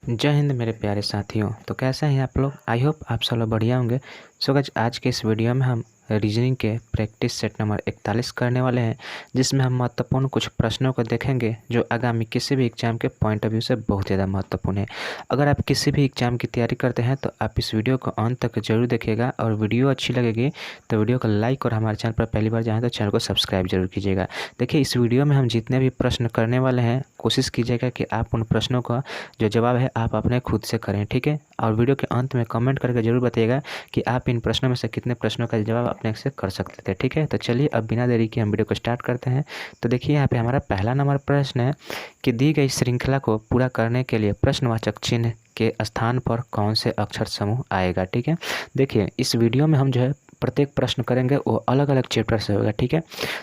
जय हिंद मेरे प्यारे साथियों। तो कैसे हैं आप लोग? आई होप आप सब लोग बढ़िया होंगे। सो गाइस, आज के इस वीडियो में हम रीजनिंग के प्रैक्टिस सेट नंबर 41 करने वाले हैं, जिसमें हम महत्वपूर्ण कुछ प्रश्नों को देखेंगे जो आगामी किसी भी एग्जाम के पॉइंट ऑफ व्यू से बहुत ज़्यादा महत्वपूर्ण है। अगर आप किसी भी एग्जाम की तैयारी करते हैं तो आप इस वीडियो को अंत तक जरूर देखिएगा, और वीडियो अच्छी लगेगी तो वीडियो को लाइक और हमारे चैनल पर पहली बार जाएँ तो चैनल को सब्सक्राइब जरूर कीजिएगा। देखिए, इस वीडियो में हम जितने भी प्रश्न करने वाले हैं, कोशिश कीजिएगा कि आप उन प्रश्नों का जो जवाब है आप अपने खुद से करें, ठीक है। और वीडियो के अंत में कमेंट करके जरूर बताइएगा कि आप इन प्रश्नों में से कितने प्रश्नों का जवाब अपने से कर सकते थे, ठीक है। तो चलिए अब बिना देरी के हम वीडियो को स्टार्ट करते हैं। तो देखिए, यहाँ पे हमारा पहला नंबर प्रश्न है कि दी गई श्रृंखला को पूरा करने के लिए प्रश्नवाचक चिन्ह के स्थान पर कौन से अक्षर समूह आएगा, ठीक है। देखिए, इस वीडियो में हम जो है प्रत्येक प्रश्न करेंगे वो अलग अलग चैप्टर से होगा, ठीक है।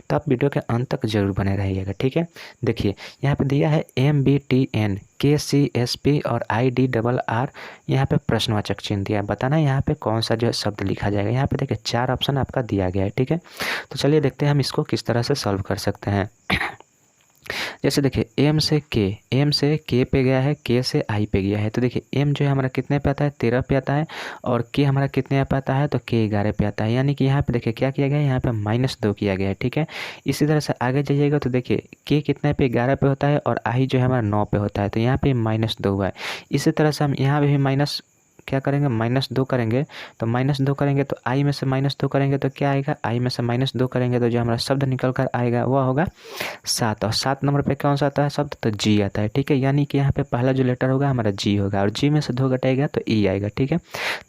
तो आप वीडियो के अंत तक जरूर बने रहिएगा, ठीक है। देखिए, यहाँ पे दिया है MBTN KCSP और IDRR। यहाँ पे प्रश्नवाचक चिन्ह दिया है, बताना है यहाँ पे कौन सा जो है शब्द लिखा जाएगा। यहाँ पे देखिए 4 ऑप्शन आपका दिया गया है, ठीक है। तो चलिए देखते हैं हम इसको किस तरह से सॉल्व कर सकते हैं। जैसे देखिए, एम से के पे गया है, के से आई पे गया है। तो देखिए, एम जो है हमारा कितने पे आता है, 13 पे आता है, और के हमारा कितने पे आता है, तो के 11 पे आता है। यानी कि यहाँ पे देखिए क्या किया गया है, यहाँ पे -2 किया गया है, ठीक है। इसी तरह से आगे जाइएगा तो देखिए के कितने पे 11 पे होता है, और आई जो है हमारा 9 पे होता है, तो यहाँ पे -2 हुआ है। इसी तरह से हम यहाँ पे भी माइनस क्या करेंगे, -2 करेंगे। तो -2 करेंगे तो आई में से -2 करेंगे तो क्या आएगा, आई में से -2 करेंगे तो जो हमारा शब्द निकल कर आएगा वह होगा 7। और 7 नंबर पे कौन सा आता है शब्द, तो जी आता है, ठीक है। यानी कि यहाँ पे पहला जो लेटर होगा हमारा जी होगा, और जी में से 2 घटाएगा तो ई आएगा, ठीक है।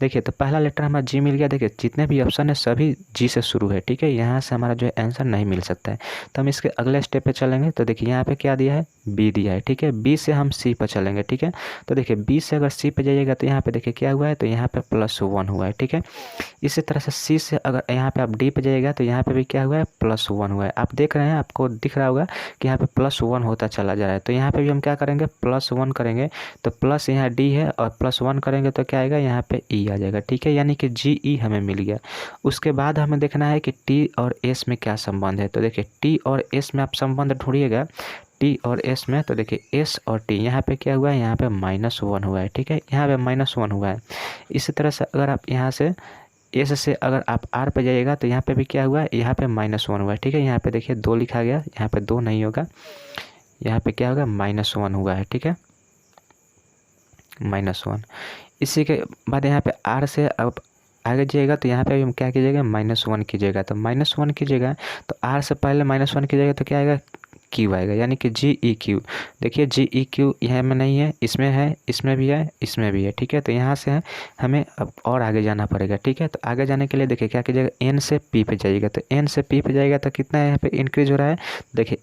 देखिए, तो पहला लेटर हमारा जी मिल गया। देखिए, जितने भी ऑप्शन है सभी जी से शुरू है, ठीक है। यहाँ से हमारा जो है आंसर नहीं मिल सकता है। तो हम इसके अगले स्टेप पे चलेंगे। तो देखिए, यहाँ पे क्या दिया है, बी दिया है, ठीक है। बी से हम सी पर चलेंगे, ठीक है। तो देखिए, बी से अगर सी पे जाइएगा तो यहाँ पे देखिए क्या हुआ है, तो यहाँ पे +1 हुआ है, ठीक है। इसी तरह से सी से अगर यहाँ पे आप डी पे जाइएगा तो यहाँ पे भी क्या हुआ है, +1 हुआ है। आप देख रहे हैं, आपको दिख रहा होगा कि यहाँ पे +1 होता चला जा रहा है। तो यहाँ पे भी हम क्या करेंगे, +1 करेंगे। तो प्लस यहाँ डी है, और +1 करेंगे तो क्या आएगा, यहाँ पे ई आ जाएगा, ठीक है। यानी कि जी ई हमें मिल गया। उसके बाद हमें देखना है कि टी और एस में क्या संबंध है। तो देखिए, टी और एस में आप संबंध ढूंढिएगा, टी और एस में। तो देखिए, एस और टी यहाँ पे क्या हुआ है, यहाँ पे -1 हुआ है, ठीक है। यहाँ पे -1 हुआ है। इसी तरह से अगर आप यहाँ से एस से अगर आप आर पे जाइएगा तो यहाँ पे भी क्या हुआ है, यहाँ पे -1 हुआ है, ठीक है। यहाँ पे देखिए 2 लिखा गया, यहाँ पे 2 नहीं होगा, यहाँ पे क्या होगा, -1 हुआ है, ठीक है, -1। इसी के बाद यहाँ पे आर से अब आगे जाइएगा तो यहाँ पे भी हम क्या कीजिएगा, -1 कीजिएगा। तो -1 कीजिएगा तो आर से पहले -1 कीजिएगा तो क्या आएगा, क्यू आएगा, यानी कि GEQ। देखिए, GEQ यहाँ में नहीं है, इसमें है, इसमें भी है, इसमें भी है, ठीक है। तो यहाँ से हमें अब और आगे जाना पड़ेगा, ठीक है। तो आगे जाने के लिए देखिए क्या कीजिएगा, N से P पे जाइएगा। तो N से P पे जाइएगा तो कितना यहाँ पे इंक्रीज हो रहा है, देखिए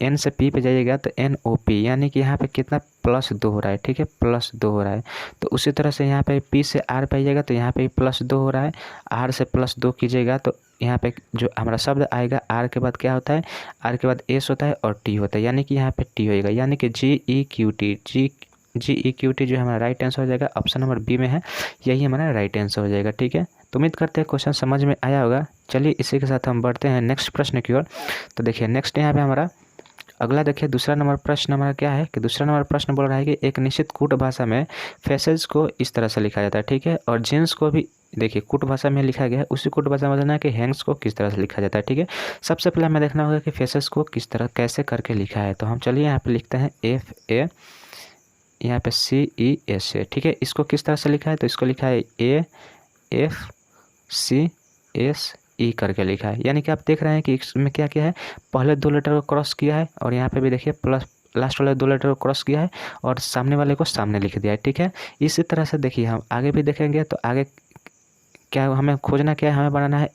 N से P पे जाइएगा तो NOP, यानी कि यहाँ पे कितना, +2 हो रहा है, ठीक है, +2 हो रहा है। तो उसी तरह से यहाँ पे P से R पे आइएगा तो यहाँ पे +2 हो रहा है। R से +2 कीजिएगा तो यहाँ पे जो हमारा शब्द आएगा, R के बाद क्या होता है, R के बाद S होता है और T होता है, यानी कि यहाँ पे T होएगा, यानी कि GEQT जो हमारा राइट आंसर हो जाएगा, ऑप्शन नंबर बी में है, यही हमारा राइट आंसर हो जाएगा, ठीक है। तो उम्मीद करते हैं क्वेश्चन समझ में आया होगा। चलिए इसी के साथ हम बढ़ते हैं नेक्स्ट प्रश्न की ओर। तो देखिए, नेक्स्ट यहाँ पे हमारा अगला देखिए दूसरा नंबर प्रश्न हमारा क्या है कि दूसरा नंबर प्रश्न बोल रहा है कि एक निश्चित कूट भाषा में फेसेज को इस तरह से लिखा जाता है, ठीक है। और जेंस को भी देखिए कूट भाषा में लिखा गया है, उसी कूट भाषा में बताना है कि हैंग्स को किस तरह से लिखा जाता है, ठीक है। सबसे पहले हमें देखना होगा कि फेसेस को किस तरह कैसे करके लिखा है। तो हम चलिए यहाँ पे लिखते हैं FA, यहाँ पे CESA, ठीक है। इसको किस तरह से लिखा है, तो इसको लिखा है AFCSE करके लिखा है। यानी कि आप देख रहे हैं कि इसमें क्या किया है, पहले 2 लेटर को क्रॉस किया है, और यहाँ पे भी देखिए प्लस लास्ट वाले 2 लेटर को क्रॉस किया है, और सामने वाले को सामने लिख दिया है, ठीक है। इसी तरह से देखिए हम आगे भी देखेंगे तो आगे क्या हमें खोजना, क्या है, हमें बनाना है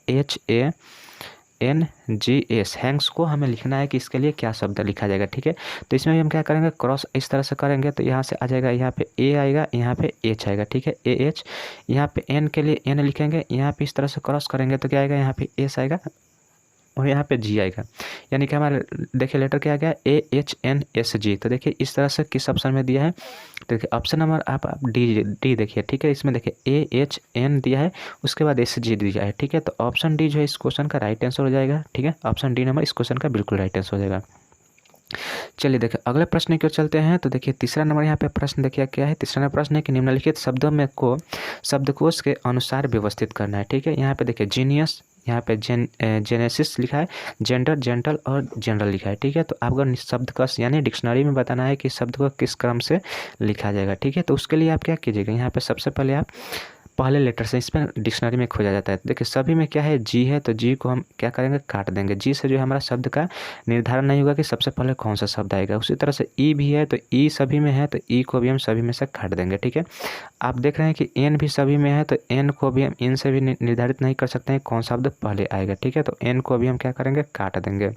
HANGS, हैंग्स को हमें लिखना है कि इसके लिए क्या शब्द लिखा जाएगा, ठीक है। तो इसमें भी हम क्या करेंगे, क्रॉस इस तरह से करेंगे तो यहाँ से आ जाएगा, यहाँ पे A आएगा, यहाँ पे H आएगा, ठीक है, AH। यहाँ पे N के लिए N लिखेंगे, यहाँ पे इस तरह से क्रॉस करेंगे तो क्या आएगा, यहाँ पे S आएगा, और यहाँ पे G आएगा। यानी कि हमारे देखिए लेटर क्या आ गया, AHNSG। तो देखिए इस तरह से किस ऑप्शन में दिया है, तो देखिए ऑप्शन नंबर आप डी देखिए, ठीक है। इसमें देखिए AHN दिया है, उसके बाद SG दिया है, ठीक है। तो ऑप्शन डी जो है इस क्वेश्चन का राइट आंसर हो जाएगा, ठीक है। ऑप्शन डी नंबर इस क्वेश्चन का बिल्कुल राइट आंसर हो जाएगा। चलिए देखिए अगले प्रश्न की ओर चलते हैं। तो देखिए तीसरा नंबर यहाँ पे प्रश्न देखिए क्या है। तीसरा नंबर प्रश्न है कि निम्नलिखित शब्दों में को शब्दकोश के अनुसार व्यवस्थित करना है। ठीक है, यहाँ पे देखिए जीनियस, यहाँ पे जेनेसिस लिखा है, जेंडर, जेंटल और जनरल लिखा है। ठीक है, तो आपको शब्दकोश यानी डिक्शनरी में बताना है कि शब्द को किस क्रम से लिखा जाएगा। ठीक है, तो उसके लिए आप क्या कीजिएगा, यहाँ पे सबसे पहले आप पहले लेटर से इसमें डिक्शनरी में खोजा जाता है। देखिए सभी में क्या है, जी है, तो जी को हम क्या करेंगे, काट देंगे। जी से जो है हमारा शब्द का निर्धारण नहीं होगा कि सबसे पहले कौन सा शब्द आएगा। उसी तरह से ई भी है, तो ई सभी में है, तो ई को भी हम सभी में से काट देंगे। ठीक है, आप देख रहे हैं कि एन भी सभी में है, तो एन को भी हम इन से भी निर्धारित नहीं कर सकते हैं कौन शब्द पहले आएगा। ठीक है, तो एन को भी हम क्या करेंगे, काट देंगे।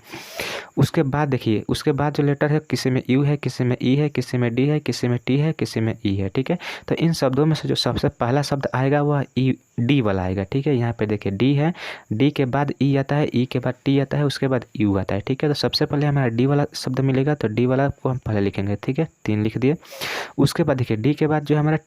उसके बाद देखिए, उसके बाद जो लेटर है, किसी में यू है, किसी में ई है, किसी में डी है, किसी में टी है, किसी में ई है। ठीक है, तो इन शब्दों में से जो सबसे पहला शब्द आएगा वह ई डी वाला आएगा। ठीक है, यहाँ पे देखिए डी है, डी के बाद ई आता है, ई के बाद टी आता है, उसके बाद यू आता है। ठीक है, तो सबसे पहले हमारा डी वाला शब्द मिलेगा, तो डी वाला को हम पहले लिखेंगे। ठीक है, 3 लिख दिए। उसके बाद देखिए डी के बाद जो हमारा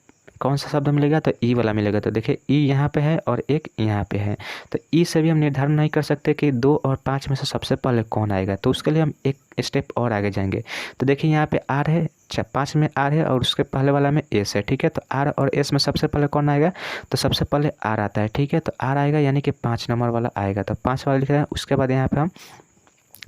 कौन सा शब्द मिलेगा, तो ई वाला मिलेगा। तो देखिए ई यहाँ पे है और एक यहाँ पे है, तो ई से भी हम निर्धारण नहीं कर सकते कि 2 और 5 में से सबसे पहले कौन आएगा। तो उसके लिए हम एक स्टेप और आगे जाएंगे। तो देखिए यहाँ पे आर है, 5 में आर है और उसके पहले वाला में एस है। ठीक है, तो आर और एस में सबसे पहले कौन आएगा, तो सबसे पहले आर आता है। ठीक है, तो आर आएगा यानी कि 5 नंबर वाला आएगा, तो 5 वाला लिख रहे हैं। उसके बाद यहाँ पे हम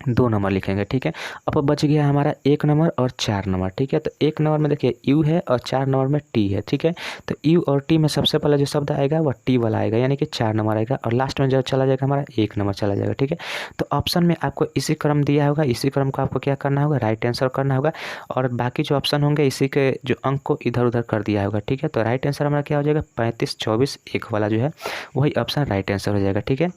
2 नंबर लिखेंगे। ठीक है, अब बच गया हमारा 1 नंबर और 4 नंबर। ठीक है, तो 1 नंबर में देखिए यू है और 4 नंबर में टी है। ठीक है, तो यू और टी में सबसे पहले जो शब्द आएगा वह टी वाला आएगा, यानी कि 4 नंबर आएगा, और लास्ट में जो चला जाएगा हमारा 1 नंबर चला जाएगा। ठीक है, तो ऑप्शन में आपको इसी क्रम दिया होगा, इसी क्रम को आपको क्या करना होगा, राइट आंसर करना होगा, और बाकी जो ऑप्शन होंगे इसी के जो अंक को इधर उधर कर दिया होगा। ठीक है, तो राइट आंसर हमारा क्या हो जाएगा, 35, 24, 1 वाला जो है वही ऑप्शन राइट आंसर हो जाएगा। ठीक है,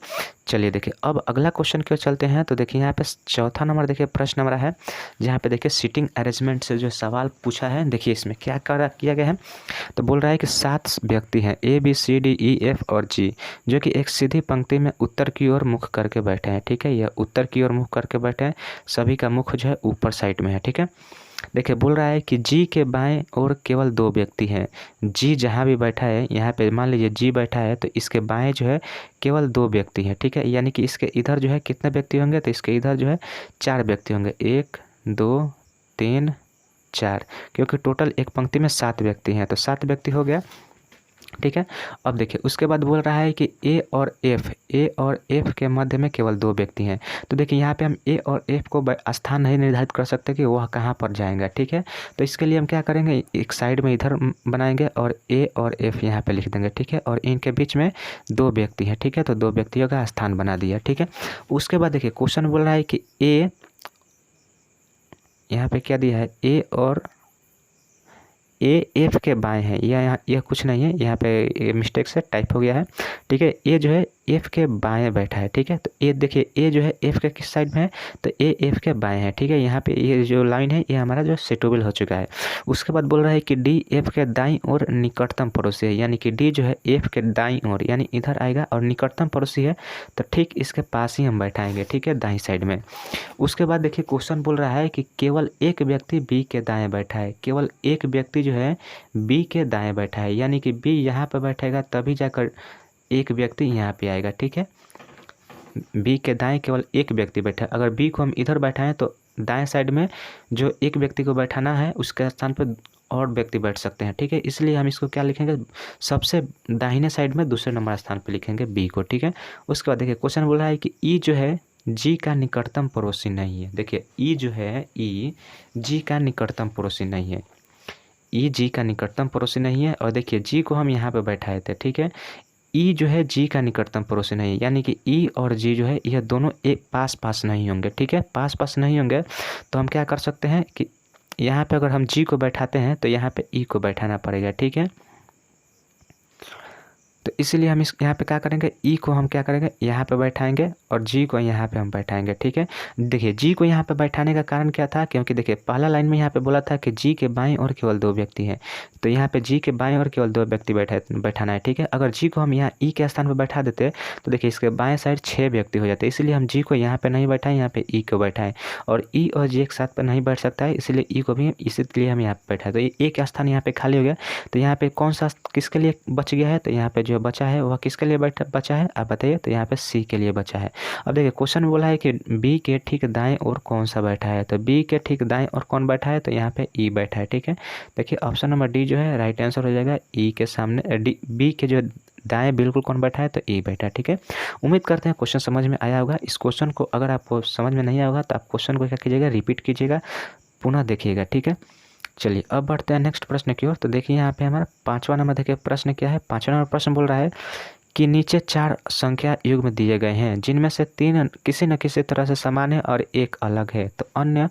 चलिए देखिए अब अगला क्वेश्चन की ओर चलते हैं। तो देखिए यहाँ पे चौथा नंबर देखिए प्रश्न नंबर है, जहाँ पे देखिए सीटिंग अरेंजमेंट से जो सवाल पूछा है। देखिए इसमें क्या किया गया है, तो बोल रहा है कि 7 व्यक्ति हैं, A B C D E F और जी, जो कि एक सीधी पंक्ति में उत्तर की ओर मुख करके बैठे हैं। ठीक है, यह उत्तर की ओर मुख करके बैठे हैं, सभी का मुख जो है ऊपर साइड में है। ठीक है, देखिए बोल रहा है कि जी के बाएं ओर केवल 2 व्यक्ति हैं। जी जहाँ भी बैठा है, यहाँ पे मान लीजिए जी बैठा है, तो इसके बाएं जो है केवल 2 व्यक्ति हैं। ठीक है, यानी कि इसके इधर जो है कितने व्यक्ति होंगे, तो इसके इधर जो है 4 व्यक्ति होंगे, 1 2 3 4, क्योंकि टोटल एक पंक्ति में 7 व्यक्ति हैं, तो 7 व्यक्ति हो गया। ठीक है, अब देखिए उसके बाद बोल रहा है कि ए और एफ के मध्य में केवल 2 व्यक्ति हैं। तो देखिए यहाँ पे हम ए और एफ को स्थान नहीं निर्धारित कर सकते कि वह कहाँ पर जाएंगे। ठीक है, तो इसके लिए हम क्या करेंगे, एक साइड में इधर बनाएंगे और ए और एफ यहाँ पे लिख देंगे। ठीक है, और इनके बीच में 2 व्यक्ति हैं। ठीक है, तो 2 व्यक्तियों का स्थान बना दिया। ठीक है, उसके बाद देखिए क्वेश्चन बोल रहा है कि ए, यहाँ पे क्या दिया है, ए और ए एफ के बाएं हैं, यह कुछ नहीं है, यहाँ पे मिस्टेक से टाइप हो गया है। ठीक है, ए जो है एफ के बाएं बैठा है। ठीक है, तो ए देखिए ए जो है एफ के किस साइड में है, तो ए एफ के बाएं है। ठीक है, यहाँ पे ये जो लाइन है ये हमारा जो सेटोबल हो चुका है। उसके बाद बोल रहा है कि डी एफ के दाईं ओर निकटतम पड़ोसी है, यानी कि डी जो है एफ के दाईं ओर यानी इधर आएगा, और निकटतम पड़ोसी है तो ठीक इसके पास ही हम बैठाएंगे। ठीक है, दाईं साइड में। उसके बाद देखिए क्वेश्चन बोल रहा है कि केवल एक व्यक्ति बी के दाएं बैठा है, केवल एक व्यक्ति जो है बी के दाएं बैठा है, यानी कि बी यहाँ पे बैठेगा तभी जाकर एक व्यक्ति यहाँ पे आएगा। ठीक है, बी के दाएं केवल एक व्यक्ति बैठा है। अगर बी को हम इधर बैठाएं तो दाएं साइड में जो एक व्यक्ति को बैठाना है उसके स्थान पर और व्यक्ति बैठ सकते हैं। ठीक है, इसलिए हम इसको क्या लिखेंगे, सबसे दाहिने साइड में दूसरे नंबर स्थान पर लिखेंगे बी को। ठीक है, उसके बाद देखिए क्वेश्चन बोल रहा है कि ई जो है जी का निकटतम पड़ोसी नहीं है। देखिए ई जो है, ई जी का निकटतम पड़ोसी नहीं है, ई जी का निकटतम पड़ोसी नहीं है। और देखिए जी को हम यहाँ पे बैठाए थे। ठीक है, ई जो है जी का निकटतम पड़ोसी नहीं है, यानी कि ई और जी जो है यह दोनों एक पास पास नहीं होंगे। ठीक है, पास पास नहीं होंगे तो हम क्या कर सकते हैं कि यहाँ पे अगर हम जी को बैठाते हैं तो यहाँ पे ई को बैठाना पड़ेगा। ठीक है, तो इसलिए हम इस यहाँ पे क्या करेंगे, ई को हम क्या करेंगे यहाँ पे बैठाएंगे और जी को यहाँ पे हम बैठाएंगे। ठीक है, देखिए जी को यहाँ पे बैठाने का कारण क्या था, क्योंकि देखिए पहला लाइन में यहाँ पे बोला था कि जी के बाएं और केवल 2 व्यक्ति हैं, तो यहाँ पे जी के बाएं और केवल 2 व्यक्ति बैठाना है। ठीक है, अगर जी को हम यहाँ ई के स्थान पर बैठा देते तो देखिए इसके बाएँ साइड 6 व्यक्ति हो जाते, इसलिए हम जी को यहाँ पर नहीं बैठाएं, यहाँ पे ई को बैठाएं, और ई और जी एक साथ पर नहीं बैठ सकता है, इसलिए ई को भी इसीलिए हम यहाँ पर बैठाएं। तो ये एक स्थान यहाँ पे खाली हो गया, तो यहाँ पे कौन सा किसके लिए बच गया है, तो यहाँ पे जो बचा है वह किसके लिए बचा है आप बताइए। तो यहाँ पे सी के लिए बचा है। अब देखिए क्वेश्चन बोला है कि बी के ठीक दाएं और कौन सा बैठा है, तो बी के ठीक दाएं और कौन बैठा है, तो यहाँ पे ई बैठा है। ठीक है, देखिए ऑप्शन नंबर डी जो है राइट आंसर हो जाएगा। ई के सामने डी बी के जो दाएं बिल्कुल कौन बैठा है, तो ई बैठा है। ठीक है, उम्मीद करते हैं क्वेश्चन समझ में आया होगा। इस क्वेश्चन को अगर आपको समझ में नहीं आया होगा तो आप क्वेश्चन को क्या कीजिएगा, रिपीट कीजिएगा, पुनः देखिएगा। ठीक है, चलिए अब बढ़ते हैं नेक्स्ट प्रश्न की ओर। तो देखिए यहाँ पे हमारा 5वां नंबर देखिए प्रश्न क्या है। 5वां नंबर प्रश्न बोल रहा है कि नीचे 4 संख्या युग्म दिए गए हैं जिनमें से 3 किसी न किसी तरह से समान है और एक अलग है, तो अन्य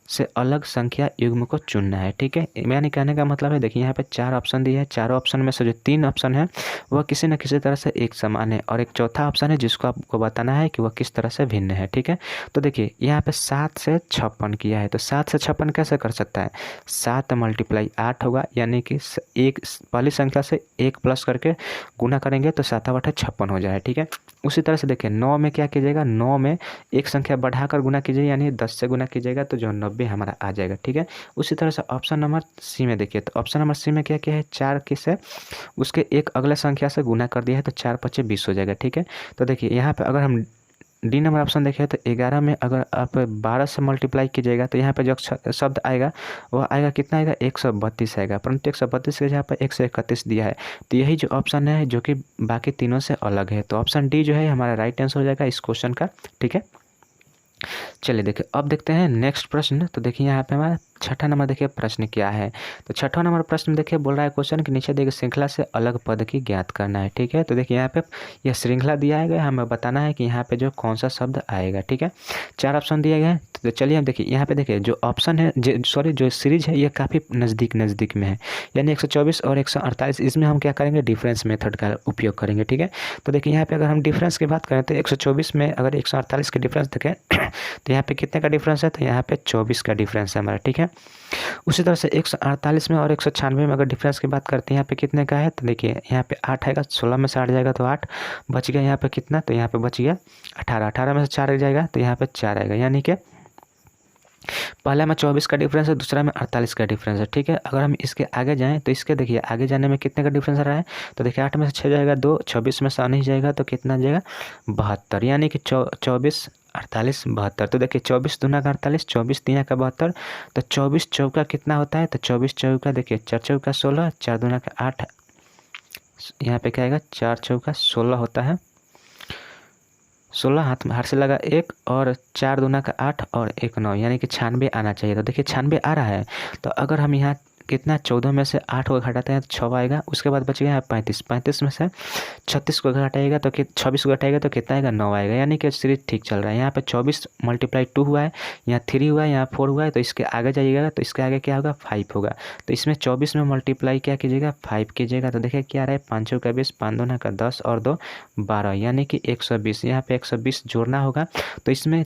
से अलग संख्या युग्म को चुनना है। ठीक है, यानी कहने का मतलब है देखिए यहाँ पे 4 ऑप्शन दिए हैं, चारों ऑप्शन में से जो 3 ऑप्शन है वह किसी न किसी तरह से एक समान है और एक चौथा ऑप्शन है जिसको आपको बताना है कि वह किस तरह से भिन्न है। ठीक है, तो देखिए यहाँ पे 7 से 56 किया है, तो 7 से 56 कैसे कर सकता है, 7 × 8 होगा, यानी कि एक पहली संख्या से 1 प्लस करके गुना करेंगे तो 7 × 8 = 56 हो जाए। ठीक है, उसी तरह से देखिए 9 में क्या कीजिएगा, 9 में एक संख्या बढ़ाकर गुना कीजिए, यानी 10 से गुना कीजिएगा तो जो 90 हमारा आ जाएगा। ठीक है, उसी तरह से ऑप्शन नंबर सी में देखिए, तो ऑप्शन नंबर सी में क्या क्या है, 4 किसे उसके एक अगले संख्या से गुना कर दिया है तो 4 × 5 = 20 हो जाएगा। ठीक है, तो देखिए यहाँ पे अगर हम डी नंबर ऑप्शन देखें तो 11 में अगर आप 12 से मल्टीप्लाई कीजिएगा तो यहाँ पे जो शब्द आएगा वह आएगा कितना आएगा, 132 आएगा, परंतु 132 के जगह पर 131 दिया है, तो यही जो ऑप्शन है जो कि बाकी तीनों से अलग है, तो ऑप्शन डी जो है हमारा राइट आंसर हो जाएगा इस क्वेश्चन का। ठीक है, चलिए देखिए अब देखते हैं नेक्स्ट प्रश्न। तो देखिए यहाँ पे हमारा 6ठा नंबर देखिए प्रश्न क्या है। तो 6ठा नंबर प्रश्न देखिए बोल रहा है क्वेश्चन के नीचे देखिए श्रृंखला से अलग पद की ज्ञात करना है। ठीक है, तो देखिए यहाँ पे यह श्रृंखला दिया है, हमें बताना है कि यहाँ पे जो कौन सा शब्द आएगा। ठीक है, 4 ऑप्शन दिए गए हैं, तो चलिए हम देखिए यहाँ पे देखिए जो ऑप्शन है जो सीरीज है ये काफ़ी नज़दीक में है, यानी 124 और 148, इसमें हम क्या करेंगे, डिफरेंस मेथड का उपयोग करेंगे। ठीक है, तो देखिए यहाँ पे अगर हम डिफरेंस की बात करें तो 124 में अगर 148 का डिफरेंस देखें तो यहाँ पे कितने का डिफरेंस है, तो यहाँ पे 24 का डिफरेंस है हमारा। ठीक है, उसी तरह से 148 में और 196 में अगर डिफरेंस की बात करते हैं यहाँ पे कितने का है, तो देखिए यहाँ पे 8 आएगा, 16 में से 8 जाएगा तो 8 बच गया, यहाँ पे कितना, तो यहाँ पे बच गया 18, 18 में से 4 जाएगा तो यहाँ पे 4 आएगा, यानी कि पहला में 24 का डिफरेंस है, दूसरा में 48 का डिफरेंस है। ठीक है, अगर हम इसके आगे जाएं तो इसके देखिए आगे जाने में कितने का डिफरेंस आ रहा है, तो देखिए 8 में से 6 जाएगा 2, 26 में से 9 जाएगा तो कितना जाएगा 72, यानी कि 24 48 72, तो देखिए 24 दूना का 48, 24 तीन का 72, तो 24 चौका कितना होता है, तो 24 चौका देखिए 4 चौका 16, 4 दूना का 8, यहाँ पे क्या आएगा 4 चौका 16 होता है, 16 हाथ से लगा 1 और 4 दूना का 8 और 1 9, यानी कि 96 आना चाहिए। तो देखिए 96 आ रहा है, तो अगर हम यहाँ कितना 14 में से 8 को घटाते हैं तो 6 आएगा, उसके बाद बच गया 35, 35 में से 36 को घटाएगा तो 26 को घटाएगा तो कितना आएगा 9 आएगा, यानी कि सीरीज ठीक चल रहा है। यहाँ पे 24 × 2 हुआ है, यहाँ 3 हुआ है, यहाँ 4 हुआ है, तो इसके आगे जाइएगा तो इसके आगे क्या होगा 5 होगा, तो इसमें 24 में मल्टीप्लाई क्या कीजिएगा 5 कीजिएगा, तो देखिए क्या रहा है 5 का 20, 5 दूना का 10 और 2 12, यानी कि 120, यहाँ पे 120 जोड़ना होगा, तो इसमें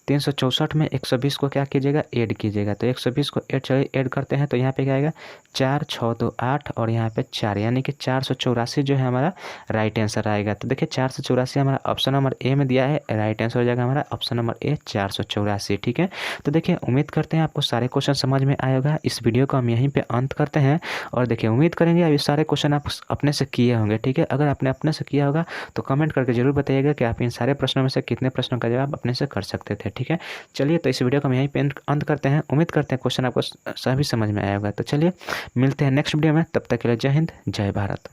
364 में 120 को क्या कीजिएगा ऐड कीजिएगा, तो 120 को ऐड करते हैं तो यहाँ पे क्या आएगा 4 6 2 8 और यहाँ पे 4, यानी कि 484 जो है हमारा राइट आंसर आएगा। तो देखिए 484 हमारा ऑप्शन नंबर ए में दिया है, राइट आंसर हो जाएगा हमारा ऑप्शन नंबर ए 484। ठीक है, तो देखिए उम्मीद करते हैं आपको सारे क्वेश्चन समझ में आया होगा। इस वीडियो को हम यहीं पर अंत करते हैं और देखिए उम्मीद करेंगे अब ये सारे क्वेश्चन आप अपने से किए होंगे। ठीक है, अगर आपने अपने से किया होगा तो कमेंट करके जरूर बताइएगा कि आप इन सारे प्रश्नों में से कितने प्रश्नों का जवाब अपने से कर सकते थे। ठीक है, चलिए तो इस वीडियो को हम यहीं पे अंत करते हैं। उम्मीद करते हैं क्वेश्चन आपको सभी समझ में आया होगा। तो चलिए मिलते हैं नेक्स्ट वीडियो में, तब तक के लिए जय हिंद जय भारत।